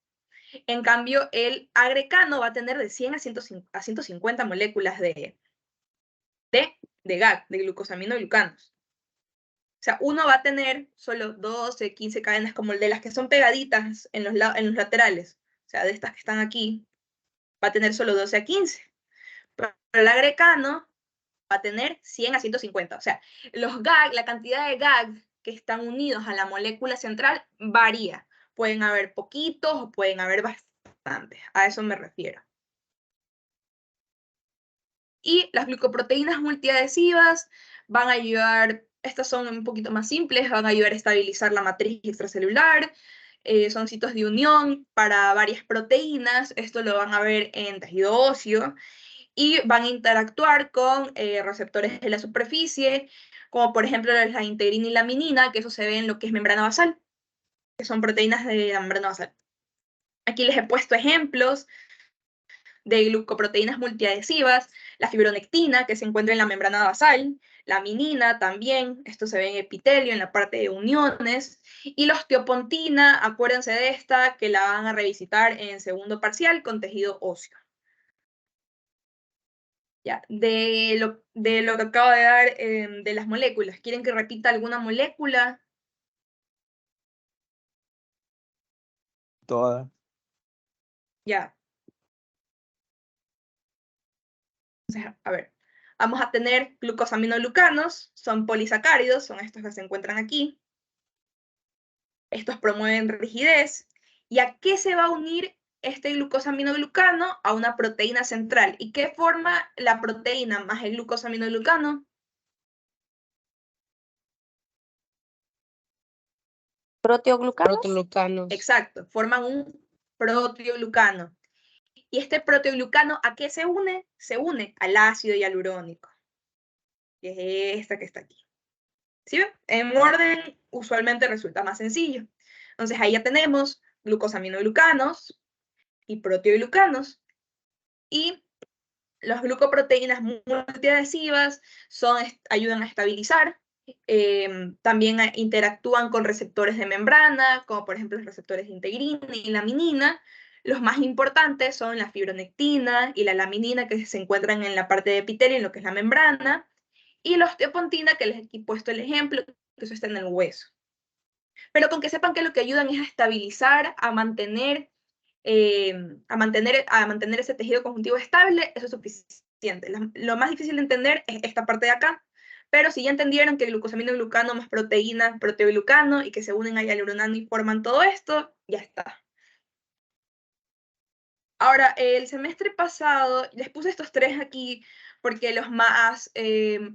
En cambio, el agrecano va a tener de 100 a 150 moléculas de GAG, de glucosaminoglucanos. O sea, uno va a tener solo 12, 15 cadenas como el de las que son pegaditas en los laterales. O sea, de estas que están aquí, va a tener solo 12 a 15. Pero el agrecano va a tener 100 a 150. O sea, los GAG, la cantidad de GAG que están unidos a la molécula central varía. Pueden haber poquitos o pueden haber bastantes. A eso me refiero. Y las glucoproteínas multiadhesivas van a ayudar, estas son un poquito más simples, van a ayudar a estabilizar la matriz extracelular, son sitios de unión para varias proteínas, esto lo van a ver en tejido óseo, y van a interactuar con receptores de la superficie, como por ejemplo la integrina y la minina, que eso se ve en lo que es membrana basal, que son proteínas de la membrana basal. Aquí les he puesto ejemplos de glucoproteínas multiadhesivas, la fibronectina, que se encuentra en la membrana basal, la minina también, esto se ve en epitelio, en la parte de uniones, y la osteopontina, acuérdense de esta, que la van a revisitar en segundo parcial con tejido óseo. Ya, de lo que acabo de dar de las moléculas, ¿quieren que repita alguna molécula? Toda. Ya. Entonces, a ver, vamos a tener glucosaminoglucanos, son polisacáridos, son estos que se encuentran aquí. Estos promueven rigidez. ¿Y a qué se va a unir este glucosaminoglucano? A una proteína central. ¿Y qué forma la proteína más el glucosaminoglucano? Proteoglucanos. Proteoglucanos. Exacto, forman un proteoglucano. ¿Y este proteoglucano a qué se une? Se une al ácido hialurónico, que es esta que está aquí. ¿Sí ven? En orden usualmente resulta más sencillo. Entonces ahí ya tenemos glucosaminoglucanos y proteoglucanos. Y las glucoproteínas multiadhesivas ayudan a estabilizar. También interactúan con receptores de membrana, como por ejemplo los receptores de integrina y laminina. Los más importantes son la fibronectina y la laminina, que se encuentran en la parte de epitelio, en lo que es la membrana, y la osteopontina, que les he puesto el ejemplo, que eso está en el hueso. Pero con que sepan que lo que ayudan es a estabilizar, a mantener ese tejido conjuntivo estable, eso es suficiente. Lo más difícil de entender es esta parte de acá, pero si ya entendieron que glucosaminoglucano más proteína, proteoglucano, y que se unen a hialuronano y forman todo esto, ya está. Ahora, el semestre pasado, les puse estos tres aquí porque los más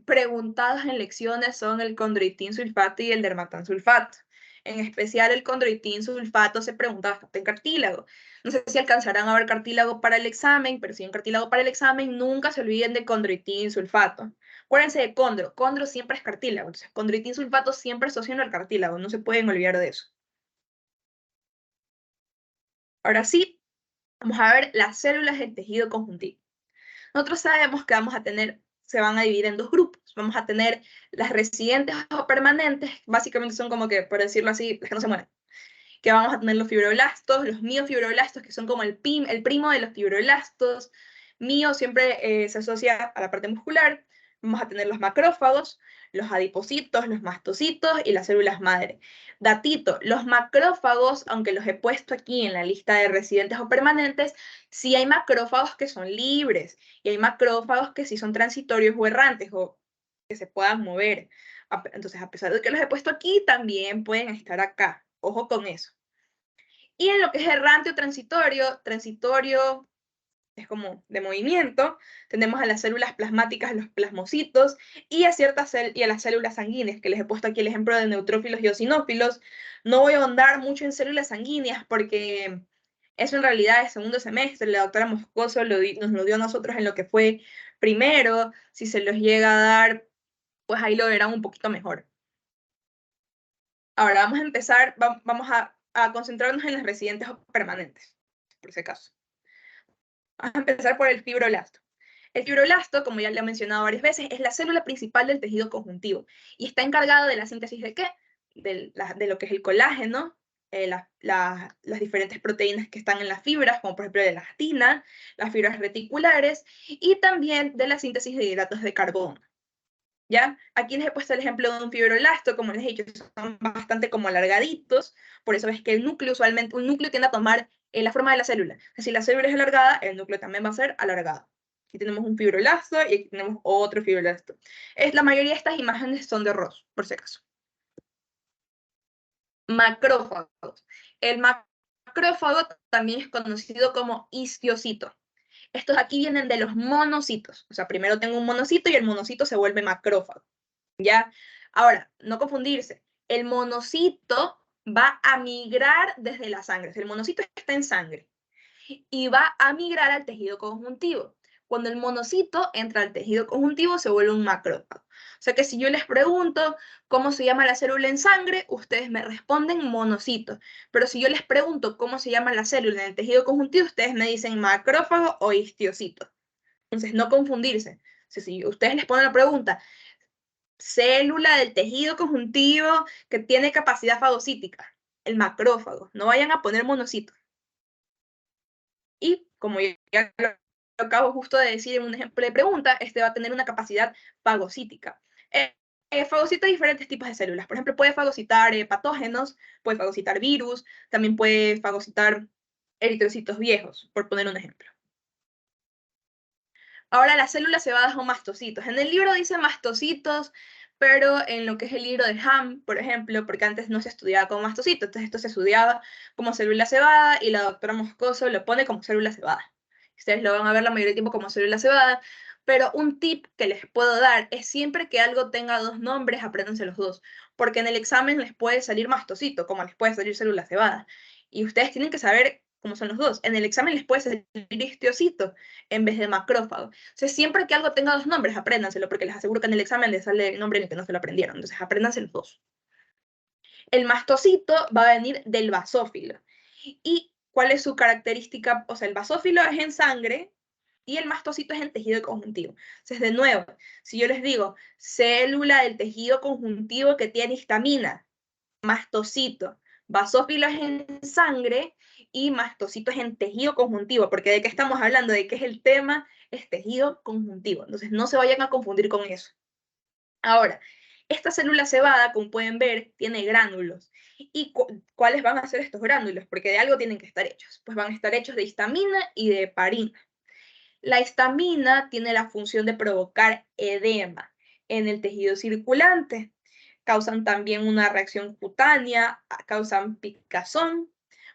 preguntados en lecciones son el condroitin sulfato y el dermatansulfato. En especial el condroitin sulfato se pregunta bastante en cartílago. No sé si alcanzarán a ver cartílago para el examen, pero si en cartílago para el examen, nunca se olviden de condroitin sulfato. Acuérdense de condro siempre es cartílago, entonces condroitin sulfato siempre asociado al cartílago, no se pueden olvidar de eso. Ahora sí, vamos a ver las células del tejido conjuntivo. Nosotros sabemos que se van a dividir en dos grupos. Vamos a tener las residentes o permanentes, básicamente son como que, por decirlo así, las que no se mueren. Que vamos a tener los fibroblastos, los miofibroblastos, que son como el primo de los fibroblastos. Mio siempre se asocia a la parte muscular. Vamos a tener los macrófagos, los adipocitos, los mastocitos y las células madre. Datito, los macrófagos, aunque los he puesto aquí en la lista de residentes o permanentes, sí hay macrófagos que son libres y hay macrófagos que sí son transitorios o errantes o que se puedan mover. Entonces, a pesar de que los he puesto aquí, también pueden estar acá. Ojo con eso. Y en lo que es errante o transitorio es como de movimiento, tenemos a las células plasmáticas, los plasmocitos, y a las células sanguíneas, que les he puesto aquí el ejemplo de neutrófilos y eosinófilos. No voy a ahondar mucho en células sanguíneas porque eso en realidad es segundo semestre, la doctora Moscoso nos lo dio a nosotros en lo que fue primero. Si se los llega a dar, pues ahí lo verán un poquito mejor. Ahora vamos a empezar, vamos a concentrarnos en las residentes o permanentes, por ese caso. Vamos a empezar por el fibroblasto. El fibroblasto, como ya le he mencionado varias veces, es la célula principal del tejido conjuntivo y está encargado de la síntesis ¿de qué? De lo que es el colágeno, las diferentes proteínas que están en las fibras, como por ejemplo la elastina, las fibras reticulares, y también de la síntesis de hidratos de carbono. ¿Ya? Aquí les he puesto el ejemplo de un fibroblasto, como les he dicho, son bastante como alargaditos, por eso es que el núcleo usualmente, un núcleo tiende a tomar la forma de la célula. Si la célula es alargada, el núcleo también va a ser alargado. Aquí tenemos un fibroblasto y aquí tenemos otro fibroblasto. La mayoría de estas imágenes son de Ross, por si acaso. Macrófagos. El macrófago también es conocido como histiocyto. Estos aquí vienen de los monocitos. O sea, primero tengo un monocito y el monocito se vuelve macrófago. ¿Ya? Ahora, no confundirse. El monocito va a migrar desde la sangre. El monocito está en sangre y va a migrar al tejido conjuntivo. Cuando el monocito entra al tejido conjuntivo se vuelve un macrófago. O sea que si yo les pregunto cómo se llama la célula en sangre, ustedes me responden monocito. Pero si yo les pregunto cómo se llama la célula en el tejido conjuntivo, ustedes me dicen macrófago o histiocito. Entonces, no confundirse. O sea, si ustedes les ponen la pregunta, célula del tejido conjuntivo que tiene capacidad fagocítica, el macrófago, no vayan a poner monocito. Y como ya lo acabo justo de decir en un ejemplo de pregunta, este va a tener una capacidad fagocítica. Fagocita diferentes tipos de células. Por ejemplo, puede fagocitar patógenos, puede fagocitar virus, también puede fagocitar eritrocitos viejos, por poner un ejemplo. Ahora la célula se va a dar mastocitos. En el libro dice mastocitos, pero en lo que es el libro de Ham, por ejemplo, porque antes no se estudiaba como mastocitos, entonces esto se estudiaba como célula cebada y la doctora Moscoso lo pone como célula cebada. Ustedes lo van a ver la mayoría del tiempo como célula cebada, pero un tip que les puedo dar es siempre que algo tenga dos nombres, apréndanse los dos, porque en el examen les puede salir mastocito, como les puede salir célula cebada. Y ustedes tienen que saber cómo son los dos. En el examen les puede salir histiocito en vez de macrófago. O sea, siempre que algo tenga dos nombres, apréndanselo, porque les aseguro que en el examen les sale el nombre en el que no se lo aprendieron. Entonces, apréndanse los dos. El mastocito va a venir del basófilo. ¿Y cuál es su característica? O sea, el basófilo es en sangre y el mastocito es en tejido conjuntivo. Entonces, de nuevo, si yo les digo célula del tejido conjuntivo que tiene histamina, mastocito, basófilo es en sangre y mastocito es en tejido conjuntivo, porque ¿de qué estamos hablando? ¿De qué es el tema? Es tejido conjuntivo. Entonces, no se vayan a confundir con eso. Ahora, esta célula cebada, como pueden ver, tiene gránulos. ¿Y cuáles van a ser estos gránulos? Porque de algo tienen que estar hechos. Pues van a estar hechos de histamina y de heparina. La histamina tiene la función de provocar edema en el tejido circulante. Causan también una reacción cutánea, causan picazón,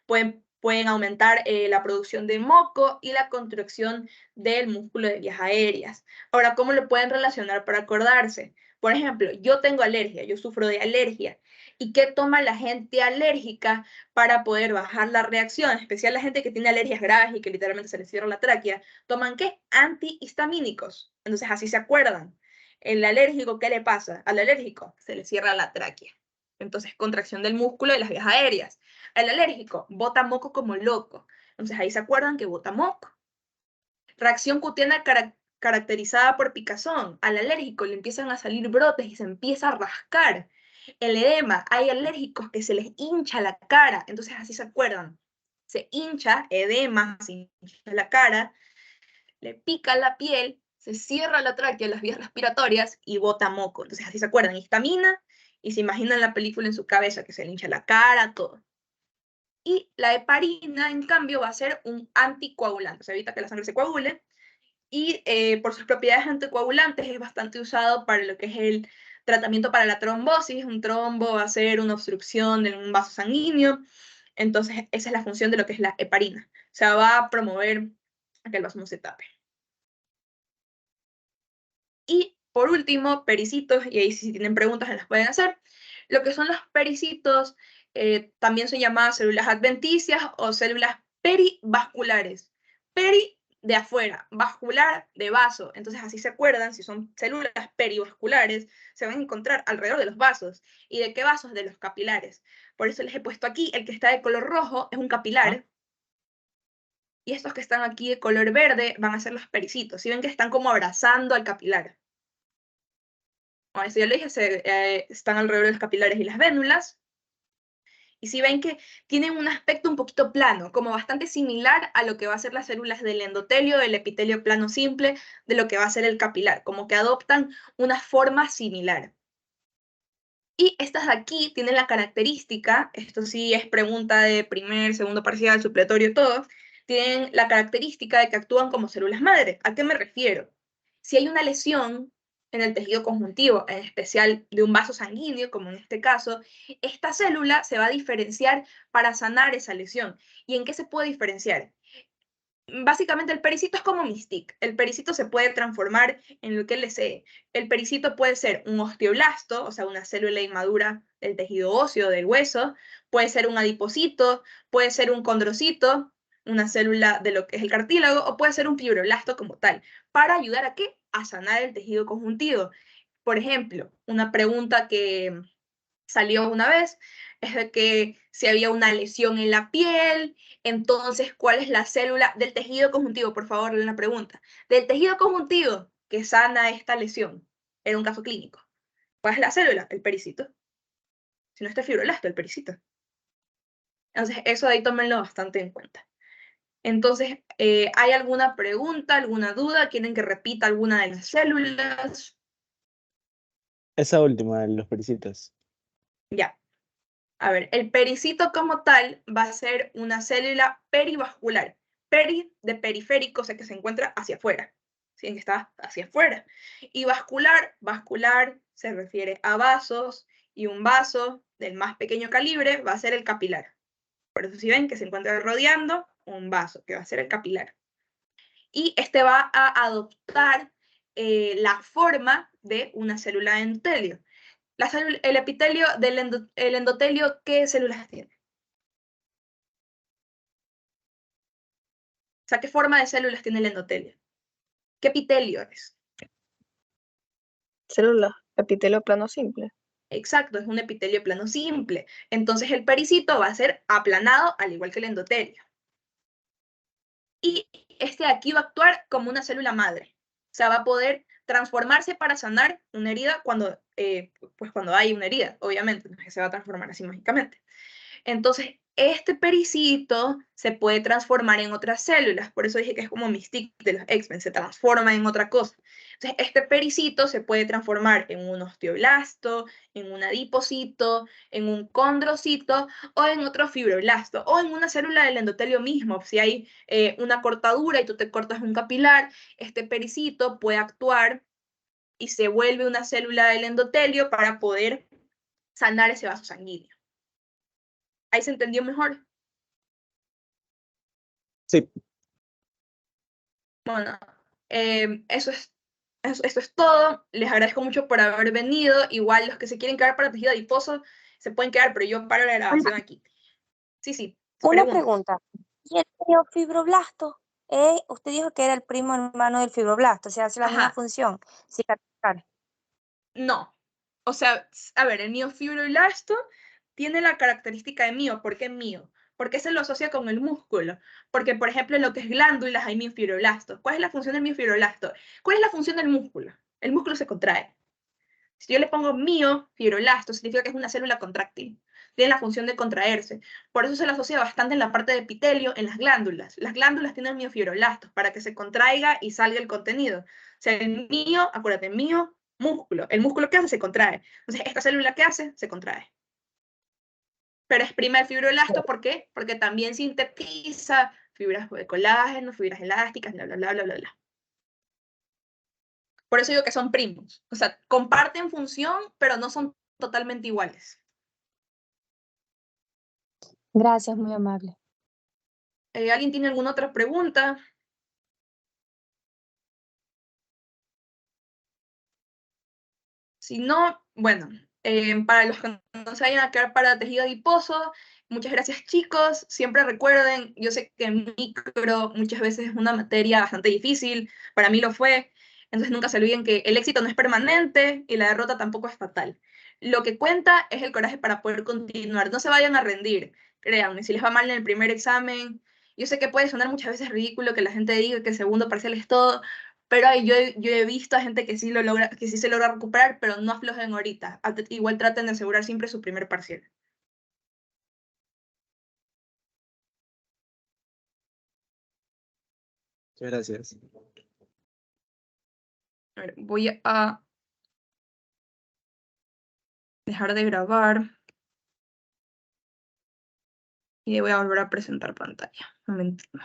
pueden aumentar la producción de moco y la contracción del músculo de vías aéreas. Ahora, ¿cómo lo pueden relacionar para acordarse? Por ejemplo, yo tengo alergia, yo sufro de alergia. ¿Y qué toma la gente alérgica para poder bajar la reacción? En especial la gente que tiene alergias graves y que literalmente se les cierra la tráquea. ¿Toman qué? Antihistamínicos. Entonces, así se acuerdan. El alérgico, ¿qué le pasa? Al alérgico se le cierra la tráquea. Entonces, contracción del músculo de las vías aéreas. El alérgico bota moco como loco. Entonces, ahí se acuerdan que bota moco. Reacción cutánea caracterizada por picazón. Al alérgico le empiezan a salir brotes y se empieza a rascar. El edema, hay alérgicos que se les hincha la cara. Entonces, así se acuerdan. Se hincha, edema, se hincha la cara, le pica la piel, se cierra la tráquea, las vías respiratorias y bota moco. Entonces, así se acuerdan, histamina, y se imaginan la película en su cabeza, que se le hincha la cara, todo. Y la heparina, en cambio, va a ser un anticoagulante, o sea, evita que la sangre se coagule, y por sus propiedades anticoagulantes es bastante usado para lo que es el tratamiento para la trombosis. Un trombo va a ser una obstrucción de un vaso sanguíneo, entonces esa es la función de lo que es la heparina. O sea, va a promover a que el vaso no se tape. Y por último, pericitos, y ahí si tienen preguntas las pueden hacer. Lo que son los pericitos también son llamadas células adventicias o células perivasculares. Peri de afuera, vascular de vaso. Entonces así se acuerdan, si son células perivasculares, se van a encontrar alrededor de los vasos. ¿Y de qué vasos? De los capilares. Por eso les he puesto aquí, el que está de color rojo es un capilar. Y estos que están aquí de color verde van a ser los pericitos. Si ven que están como abrazando al capilar. Bueno, eso ya lo dije, están alrededor de los capilares y las vénulas. Y si ven que tienen un aspecto un poquito plano, como bastante similar a lo que va a ser las células del endotelio, del epitelio plano simple, de lo que va a ser el capilar, como que adoptan una forma similar. Y estas de aquí tienen la característica, esto sí es pregunta de primer, segundo parcial, supletorio, todo, tienen la característica de que actúan como células madre. ¿A qué me refiero? Si hay una lesión en el tejido conjuntivo, en especial de un vaso sanguíneo, como en este caso, esta célula se va a diferenciar para sanar esa lesión. ¿Y en qué se puede diferenciar? Básicamente el pericito es como Mystique. El pericito se puede transformar en lo que él desee. El pericito puede ser un osteoblasto, o sea, una célula inmadura del tejido óseo, del hueso, puede ser un adipocito, puede ser un condrocito, una célula de lo que es el cartílago, o puede ser un fibroblasto como tal, para ayudar a ¿qué? A sanar el tejido conjuntivo. Por ejemplo, una pregunta que salió una vez es de que si había una lesión en la piel, entonces, ¿cuál es la célula del tejido conjuntivo? Por favor, leen la pregunta. Del tejido conjuntivo que sana esta lesión. Era un caso clínico. ¿Cuál es la célula? El pericito. Si no está el fibroblasto, el pericito. Entonces, eso de ahí tómenlo bastante en cuenta. Entonces, ¿hay alguna pregunta, alguna duda? ¿Quieren que repita alguna de las células? Esa última, los pericitos. Ya. A ver, el pericito como tal va a ser una célula perivascular. Peri de periférico, o sea que se encuentra hacia afuera. ¿Sí? Que está hacia afuera. Y vascular, vascular se refiere a vasos, y un vaso del más pequeño calibre va a ser el capilar. Por eso si ven que se encuentra rodeando un vaso, que va a ser el capilar. Y este va a adoptar la forma de una célula de endotelio. El epitelio el endotelio, ¿qué células tiene? O sea, ¿qué forma de células tiene el endotelio? ¿Qué epitelio es? Células, epitelio plano simple. Exacto, es un epitelio plano simple. Entonces el pericito va a ser aplanado al igual que el endotelio. Y este de aquí va a actuar como una célula madre. O sea, va a poder transformarse para sanar una herida cuando hay una herida, obviamente, no es que se va a transformar así mágicamente. Entonces, este pericito se puede transformar en otras células, por eso dije que es como Mystique de los X-Men, se transforma en otra cosa. Entonces, este pericito se puede transformar en un osteoblasto, en un adipocito, en un condrocito o en otro fibroblasto, o en una célula del endotelio mismo. Si hay una cortadura y tú te cortas un capilar, este pericito puede actuar y se vuelve una célula del endotelio para poder sanar ese vaso sanguíneo. ¿Ahí se entendió mejor? Sí. Bueno, eso es todo. Les agradezco mucho por haber venido. Igual los que se quieren quedar para tejido adiposo se pueden quedar, pero yo paro la grabación aquí. Sí. Una Pregunta. pregunta. ¿Y el miofibroblasto? Usted dijo que era el primo hermano del fibroblasto, o sea, hace la misma Ajá. función, cicatrizar. No. O sea, a ver, el miofibroblasto tiene la característica de mío. ¿Por qué mío? Porque se lo asocia con el músculo. Porque, por ejemplo, en lo que es glándulas hay miofibroblastos. ¿Cuál es la función del miofibroblasto? ¿Cuál es la función del músculo? El músculo se contrae. Si yo le pongo miofibroblasto, significa que es una célula contráctil. Tiene la función de contraerse. Por eso se lo asocia bastante en la parte de epitelio, en las glándulas. Las glándulas tienen miofibroblastos para que se contraiga y salga el contenido. O sea, el mío, acuérdate, mío, músculo. El músculo que hace se contrae. Entonces, esta célula que hace se contrae. Pero exprime el fibroblasto, ¿por qué? Porque también sintetiza fibras de colágeno, fibras elásticas, bla, bla, bla, bla, bla, bla. Por eso digo que son primos. O sea, comparten función, pero no son totalmente iguales. Gracias, muy amable. ¿Alguien tiene alguna otra pregunta? Si no, bueno, para los que no se vayan a quedar para tejido adiposo, muchas gracias chicos. Siempre recuerden, yo sé que micro muchas veces es una materia bastante difícil, para mí lo fue, entonces nunca se olviden que el éxito no es permanente y la derrota tampoco es fatal. Lo que cuenta es el coraje para poder continuar, no se vayan a rendir, créanme, si les va mal en el primer examen, yo sé que puede sonar muchas veces ridículo que la gente diga que el segundo parcial es todo, pero yo he visto a gente que sí lo logra, que sí se logra recuperar, pero no aflojen ahorita. Igual traten de asegurar siempre su primer parcial. Muchas gracias. A ver, voy a dejar de grabar. Y voy a volver a presentar pantalla. Un momentito.